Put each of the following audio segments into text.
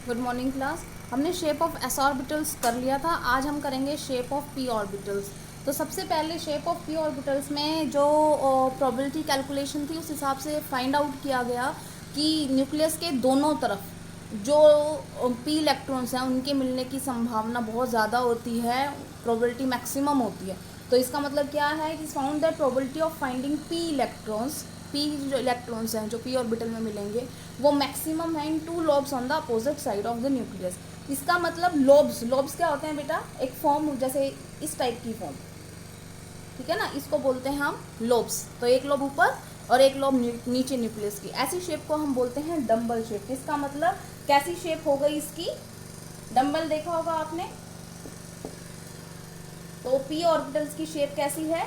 Good morning class. हमने shape of S orbitals कर लिया था, आज हम करेंगे शेप ऑफ पी ऑर्बिटल्स। तो सबसे पहले शेप ऑफ पी ऑर्बिटल्स में जो प्रोबेबिलिटी कैलकुलेशन थी उस हिसाब से फाइंड आउट किया गया कि न्यूक्लियस के दोनों तरफ जो पी इलेक्ट्रॉन्स हैं उनके मिलने की संभावना बहुत ज़्यादा होती है, प्रोबेबिलिटी मैक्सिमम होती है। तो इसका मतलब क्या है, it is found that probability of finding p electrons, p जो इलेक्ट्रॉन्स हैं जो पी ऑर्बिटल में मिलेंगे वो मैक्सिमम है in two lobes on the opposite side of the nucleus. इसका मतलब लॉब्स क्या होते हैं बेटा, एक फॉर्म जैसे इस टाइप की फॉर्म, ठीक है ना, इसको बोलते हैं हम लॉब्स। तो एक लॉब ऊपर और एक लॉब नीचे न्यूक्लियस की, ऐसी शेप को हम बोलते हैं डम्बल शेप। इसका मतलब कैसी शेप हो गई इसकी, डम्बल देखा होगा आपने, तो पी ऑर्बिटल्स की शेप कैसी है,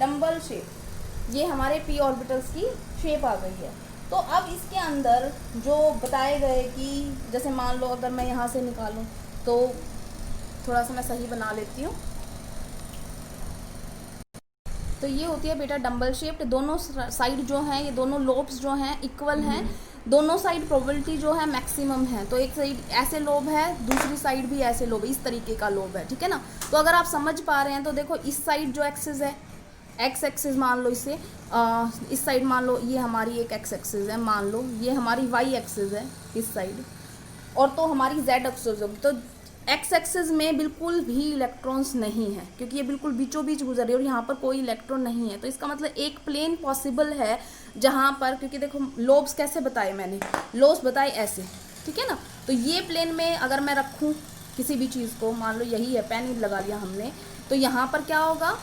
डम्बल शेप। ये हमारे पी ऑर्बिटल्स की शेप आ गई है। तो अब इसके अंदर जो बताए गए कि जैसे मान लो अगर मैं यहाँ से निकालूं तो थोड़ा सा मैं सही बना लेती हूँ। तो ये होती है बेटा डम्बल शेप्ड, दोनों साइड जो हैं, ये दोनों लोब्स जो हैं इक्वल हैं, दोनों साइड प्रोबेबिलिटी जो है मैक्सिमम है। तो एक साइड ऐसे लोब है, दूसरी साइड भी ऐसे लोब, इस तरीके का लोब है, ठीक है ना। तो अगर आप समझ पा रहे हैं तो देखो इस साइड जो एक्सिस है, एक्स एक्सिस मान लो इसे, इस साइड मान लो ये हमारी एक एक्स एक्सिस है, मान लो ये हमारी वाई एक्सिस है इस साइड, और तो हमारी जेड एक्सिस होगी। तो एक्स एक्सिस में बिल्कुल भी इलेक्ट्रॉन्स नहीं है क्योंकि ये बिल्कुल बीचों बीच गुजर रही है और यहाँ पर कोई इलेक्ट्रॉन नहीं है। तो इसका मतलब एक प्लेन पॉसिबल है जहाँ पर, क्योंकि देखो लोब्स कैसे बताए मैंने, लोब्स बताए ऐसे, ठीक है ना। तो ये प्लेन में अगर मैं रखूँ किसी भी चीज़ को, मान लो यही है, पेन ही लगा लिया हमने, तो यहाँ पर क्या होगा,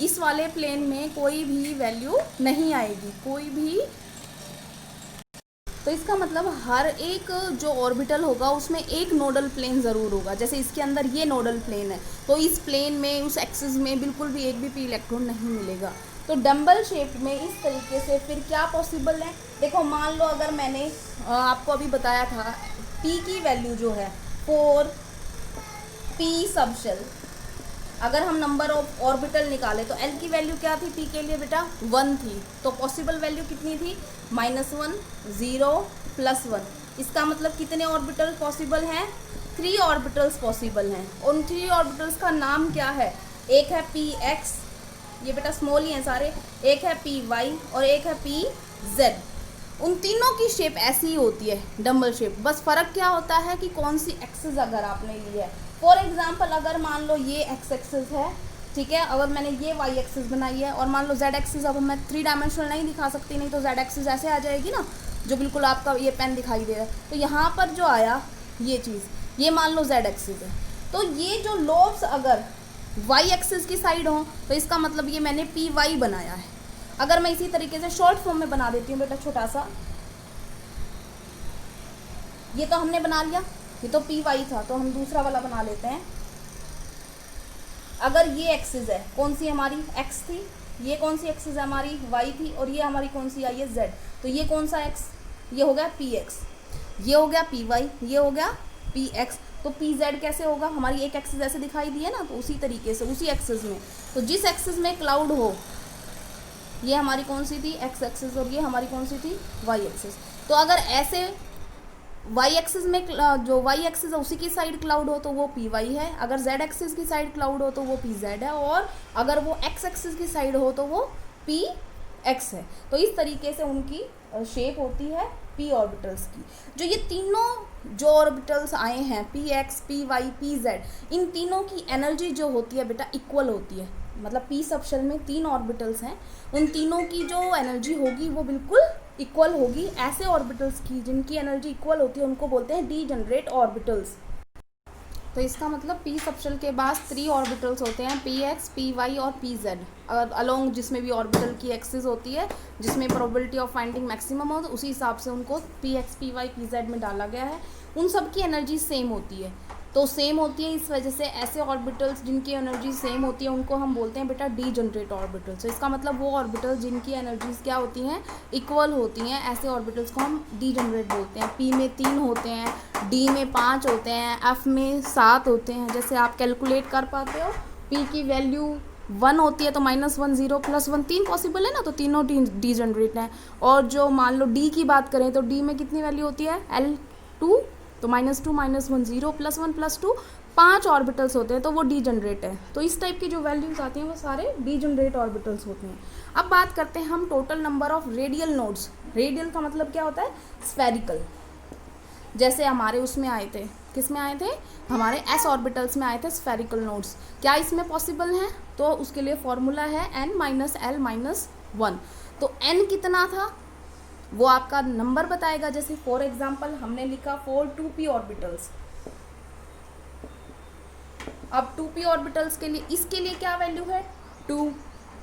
इस वाले प्लेन में कोई भी वैल्यू नहीं आएगी, कोई भी। तो इसका मतलब हर एक जो ऑर्बिटल होगा उसमें एक नोडल प्लेन ज़रूर होगा। जैसे इसके अंदर ये नोडल प्लेन है, तो इस प्लेन में, उस एक्सिस में बिल्कुल भी एक भी पी इलेक्ट्रॉन नहीं मिलेगा। तो डम्बल शेप में इस तरीके से फिर क्या पॉसिबल है, देखो मान लो अगर मैंने आपको अभी बताया था पी की वैल्यू जो है 4 पी सबशेल, अगर हम नंबर ऑफ ऑर्बिटल निकाले तो एल की वैल्यू क्या थी पी के लिए बेटा, 1 थी। तो पॉसिबल वैल्यू कितनी थी, -1, 0, +1। इसका मतलब कितने ऑर्बिटल पॉसिबल हैं, 3 ऑर्बिटल्स पॉसिबल हैं। उन 3 ऑर्बिटल्स का नाम क्या है, एक है पी एक्स, ये बेटा स्मॉल ही हैं सारे, एक है पी वाई और एक है पी जेड। उन तीनों की शेप ऐसी ही होती है, डम्बल शेप। बस फ़र्क क्या होता है कि कौन सी एक्सिस अगर आपने ली है। फॉर एग्जांपल अगर मान लो ये एक्स एक्सिस है, ठीक है, अगर मैंने ये वाई एक्सिस बनाई है, और मान लो जेड एक्सिस, अब मैं 3 डायमेंशनल नहीं दिखा सकती, नहीं तो जेड एक्सिस ऐसे आ जाएगी ना, जो बिल्कुल आपका ये पेन दिखाई दे रहा है। तो यहाँ पर जो आया ये चीज़, ये मान लो जेड एक्सिस है, तो ये जो लोब्स अगर वाई एक्सिस की साइड हो तो इसका मतलब ये मैंने पी वाई बनाया है। अगर मैं इसी तरीके से शॉर्ट फॉर्म में बना देती हूँ बेटा, छोटा सा, ये तो हमने बना लिया, ये तो पी वाई था, तो हम दूसरा वाला बना लेते हैं। अगर ये एक्सिस है, कौन सी हमारी एक्स थी, ये कौन सी एक्सिस है हमारी वाई थी, और ये हमारी कौन सी आई है जेड। तो ये कौन सा एक्स, ये हो गया पी एक्स, ये हो गया पी वाई, ये हो गया पी एक्स। तो पी जेड कैसे होगा, हमारी एक एक्सिस ऐसे दिखाई दी है ना, तो उसी तरीके से उसी एक्सिस में, तो जिस एक्सिस में क्लाउड हो, ये हमारी कौन सी थी एक्स एक्सिस, और ये हमारी कौन सी थी वाई एक्सिस। तो अगर ऐसे वाई एक्सिस में जो वाई एक्सिस है उसी की साइड क्लाउड हो तो वो पी वाई है, अगर जेड एक्सिस की साइड क्लाउड हो तो वो पी जेड है, और अगर वो एक्स एक्सिस की साइड हो तो वो पी एक्स है। तो इस तरीके से उनकी शेप होती है पी ऑर्बिटल्स की। जो ये तीनों जो ऑर्बिटल्स आए हैं p x, P Y, P z, इन तीनों की एनर्जी जो होती है बेटा इक्वल होती है। मतलब पी सबशेल में 3 ऑर्बिटल्स हैं, उन तीनों की जो एनर्जी होगी वो बिल्कुल इक्वल होगी। ऐसे ऑर्बिटल्स की जिनकी एनर्जी इक्वल होती है उनको बोलते हैं डीजनरेट ऑर्बिटल्स। तो इसका मतलब पी सबशेल के बाद 3 ऑर्बिटल्स होते हैं, पी एक्स, पी वाई और पी जेड, अलोंग जिसमें भी ऑर्बिटल की एक्सिस होती है, जिसमें प्रोबेबिलिटी ऑफ फाइंडिंग मैक्सिमम हो, तो उसी हिसाब से उनको P x, P Y, P Z में डाला गया है। उन सब की एनर्जी सेम होती है, तो सेम होती है, इस वजह से ऐसे ऑर्बिटल्स जिनकी एनर्जी सेम होती है उनको हम बोलते हैं बेटा डीजनरेट ऑर्बिटल्स। तो इसका मतलब वो ऑर्बिटल्स जिनकी एनर्जीज क्या होती हैं, इक्वल होती हैं, ऐसे ऑर्बिटल्स को हम डीजनरेट बोलते हैं। पी में 3 होते हैं, डी में 5 होते हैं, एफ में 7 होते हैं। जैसे आप कैलकुलेट कर पाते हो, पी की वैल्यू 1 होती है तो -1, 0, +1, 3 पॉसिबल है ना, तो तीनों डीजनरेट हैं। और जो मान लो डी की बात करें तो डी में कितनी वैल्यू होती है, L2 तो -2 -1 0 +1 +2 5 ऑर्बिटल्स होते हैं, तो वो डीजनरेट है। तो इस टाइप की जो वैल्यूज आती हैं वो सारे डीजनरेट ऑर्बिटल्स होते हैं। अब बात करते हैं हम total number of radial nodes. Radial का मतलब क्या होता है? स्फेरिकल। जैसे हमारे उसमें आए थे, किस में आए थे? हमारे s ऑर्बिटल्स में आए थे स्फेरिकल नोड्स। क्या इसमें पॉसिबल है? तो उसके लिए फॉर्मूला है n - l - 1। तो n कितना था वो आपका नंबर बताएगा। जैसे फॉर एग्जांपल हमने लिखा 4 2p ऑर्बिटल्स। अब 2p ऑर्बिटल्स के लिए इसके लिए क्या वैल्यू है? 2,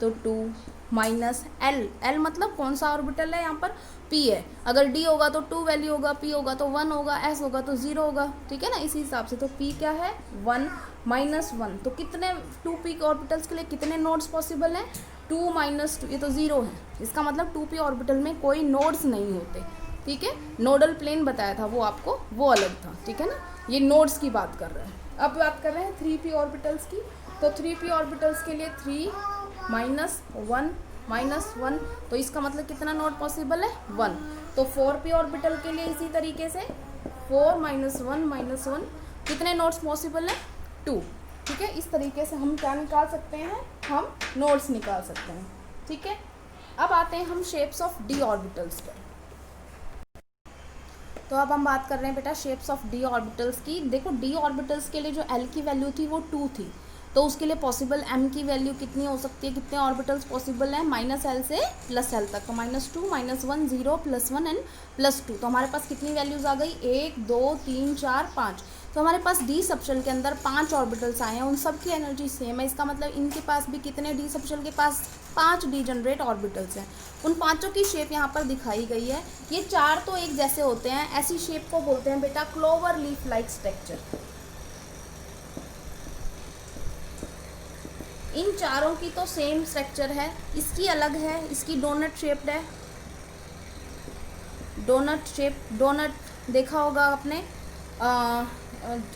तो 2 माइनस l मतलब कौन सा ऑर्बिटल है? यहाँ पर p है। अगर d होगा तो 2 वैल्यू होगा, p होगा तो 1 होगा, s होगा तो 0 होगा, ठीक है ना, इसी हिसाब से। तो p क्या है? 1 -1। तो कितने 2p ऑर्बिटल्स के लिए कितने नोड्स पॉसिबल हैं? 2 - 2, ये तो 0 है। इसका मतलब 2p ऑर्बिटल में कोई नोड्स नहीं होते, ठीक है। नोडल प्लेन बताया था वो आपको, वो अलग था, ठीक है ना। ये नोड्स की बात कर रहे हैं। अब बात कर रहे हैं 3p ऑर्बिटल्स की। तो 3p ऑर्बिटल्स के लिए 3 -1 -1, तो इसका मतलब कितना नोड पॉसिबल है? 1। तो 4p ऑर्बिटल के लिए इसी तरीके से 4 -1 -1, कितने नोड्स पॉसिबल है? 2, ठीक है। इस तरीके से हम क्या निकाल सकते हैं? हम नोड्स निकाल सकते हैं, ठीक है। अब आते हैं हम शेप्स ऑफ d ऑर्बिटल्स पर। तो अब हम बात कर रहे हैं बेटा शेप्स ऑफ d ऑर्बिटल्स की। देखो d ऑर्बिटल्स के लिए जो l की वैल्यू थी वो 2 थी, तो उसके लिए पॉसिबल m की वैल्यू कितनी हो सकती है? कितने ऑर्बिटल्स पॉसिबल हैं? -l से +l तक। तो -2 -1 0 +1 एंड +2। तो हमारे पास कितनी वैल्यूज़ आ गई? 1 2 3 4 5। तो हमारे पास d सबशेल के अंदर 5 ऑर्बिटल्स आए हैं, उन सब की एनर्जी सेम है। इसका मतलब इनके पास भी कितने d सबशेल के पास 5 डीजनरेट ऑर्बिटल्स हैं। उन पांचों की शेप यहाँ पर दिखाई गई है। ये 4 तो एक जैसे होते हैं, ऐसी शेप को बोलते हैं बेटा क्लोवर लीफ लाइक स्ट्रक्चर। इन चारों की तो सेम स्ट्रक्चर है, इसकी अलग है, इसकी डोनट शेप्ड है। डोनट शेप, डोनट देखा होगा आपने,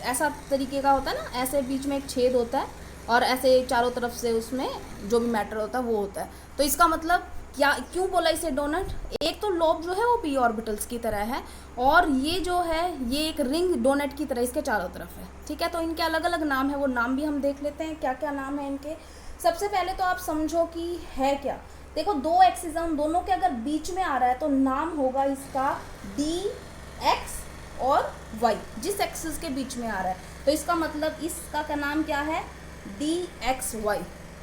ऐसा तरीके का होता है ना, ऐसे बीच में एक छेद होता है और ऐसे चारों तरफ से उसमें जो भी मैटर होता है वो होता है। तो इसका मतलब क्या, क्यों बोला इसे डोनट? एक तो लोब जो है वो p ऑर्बिटल्स की तरह है, और ये जो है ये एक रिंग डोनट की तरह इसके चारों तरफ है, ठीक है। तो इनके अलग अलग नाम है, वो नाम भी हम देख लेते हैं क्या क्या नाम है इनके। सबसे पहले तो आप समझो कि है क्या। देखो दो एक्सिस हैं, उन दोनों के अगर बीच में आ रहा है तो नाम होगा इसका dx और y, जिस एक्सिस के बीच में आ रहा है। तो इसका मतलब इसका का नाम क्या है? dxy,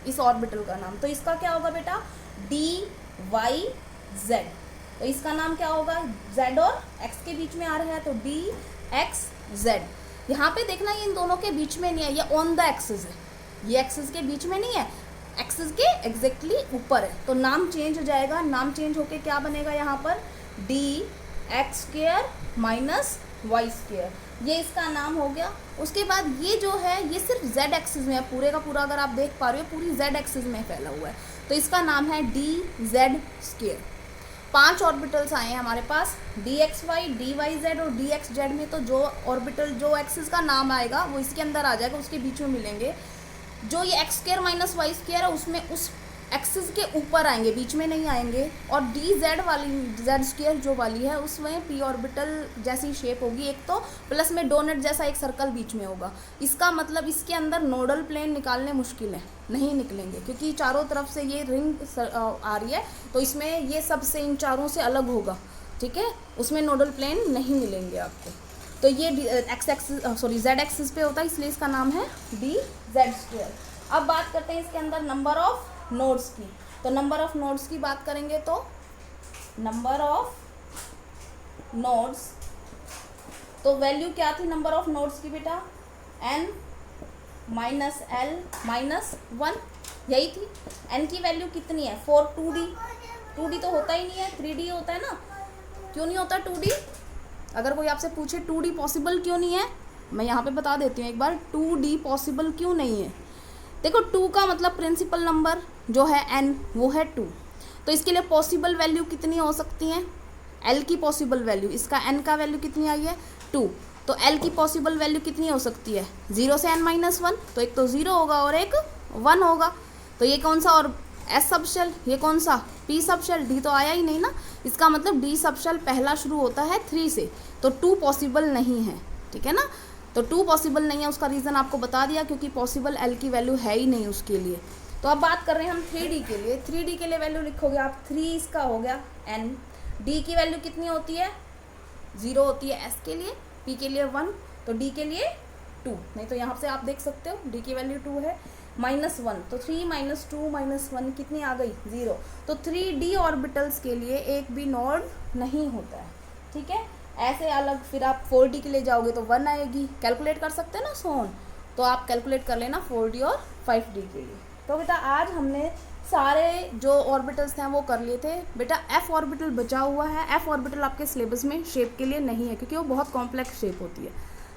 इस ऑर्बिटल का नाम। तो इसका क्या होगा बेटा? dyz। तो इसका नाम क्या होगा? z और x के बीच में आ रहा है तो dxz। यहाँ पे देखना ये इन दोनों के बीच में नहीं है, ये ऑन द एक्सिस है, ये एक्सिस के बीच में नहीं है, एक्सिस के एग्जैक्टली ऊपर है। तो नाम चेंज हो जाएगा, नाम चेंज होके क्या बनेगा यहाँ पर? dx² - y², ये इसका नाम हो गया। उसके बाद ये जो है ये सिर्फ z एक्सिस में है, पूरे का पूरा अगर आप देख पा रहे हो पूरी z एक्सिस में फैला हुआ है, तो इसका नाम है dz²। 5 ऑर्बिटल्स आए हैं हमारे पास, dxy dyz और dxz में। तो जो ऑर्बिटल जो एक्सिस का नाम आएगा वो इसके अंदर आ जाएगा, उसके बीच में मिलेंगे। जो ये x² - y² है उसमें उस एक्सिस के ऊपर आएंगे, बीच में नहीं आएंगे। और dz वाली z² जो वाली है उसमें p ऑर्बिटल जैसी शेप होगी, एक तो प्लस में डोनट जैसा एक सर्कल बीच में होगा। इसका मतलब इसके अंदर नोडल प्लेन निकालने मुश्किल है, नहीं निकलेंगे, क्योंकि चारों तरफ से ये रिंग आ रही है, तो इसमें ये सबसे इन चारों से अलग होगा, ठीक है। उसमें नोडल प्लेन नहीं मिलेंगे आपको। तो ये z एक्सिस पे होता है, इसलिए इसका नाम है dz²। अब बात करते हैं इसके अंदर नंबर ऑफ नोड्स की। तो नंबर ऑफ नोड्स की बात करेंगे तो नंबर ऑफ नोड्स, तो वैल्यू क्या थी नंबर ऑफ नोड्स की बेटा? n - l - 1, यही थी। n की वैल्यू कितनी है? 4 2d तो होता ही नहीं है, 3d होता है ना। क्यों नहीं होता 2d? अगर कोई आपसे पूछे 2d पॉसिबल क्यों नहीं है, मैं यहाँ पे बता देती हूँ एक बार 2d पॉसिबल क्यों नहीं है। देखो 2 का मतलब प्रिंसिपल नंबर जो है n वो है 2, तो इसके लिए पॉसिबल वैल्यू कितनी हो सकती हैं? l की पॉसिबल वैल्यू, इसका n का वैल्यू कितनी आई है? 2, तो l की पॉसिबल वैल्यू कितनी हो सकती है? 0 से n - 1, तो एक तो 0 होगा और एक 1 होगा। तो ये कौन सा? और s सबशेल, ये कौन सा? p सबशेल, d तो आया ही नहीं ना। इसका मतलब d सबशेल पहला शुरू होता है 3 से, तो 2 पॉसिबल नहीं है। ठीक है ना। तो 2 पॉसिबल नहीं है, उसका रीज़न आपको बता दिया, क्योंकि पॉसिबल एल की वैल्यू है ही नहीं उसके लिए। तो अब बात कर रहे हैं हम 3D के लिए। 3D के लिए वैल्यू लिखोगे आप 3 इसका हो गया n, d की वैल्यू कितनी होती है 0 होती है s के लिए, p के लिए 1, तो d के लिए 2, नहीं तो यहाँ से आप देख सकते हो d की वैल्यू 2 है, -1, तो 3 - 2 - 1 कितनी आ गई 0। तो 3D ऑर्बिटल्स के लिए एक भी नोड नहीं होता है, ठीक है। ऐसे अलग फिर आप 4D के लिए जाओगे तो 1 आएगी, कैलकुलेट कर सकते हैं ना सोन, तो आप कैलकुलेट कर लेना 4D और 5D के लिए। तो बेटा आज हमने सारे जो ऑर्बिटल्स हैं वो कर लिए थे। बेटा f ऑर्बिटल बचा हुआ है, f ऑर्बिटल आपके सिलेबस में शेप के लिए नहीं है, क्योंकि वो बहुत कॉम्प्लेक्स शेप होती है,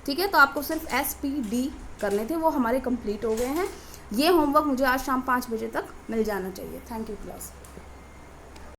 ठीक है। तो आपको सिर्फ s p d करने थे, वो हमारे कंप्लीट हो गए हैं। ये होमवर्क मुझे आज शाम 5 बजे तक मिल जाना चाहिए। Thank you class.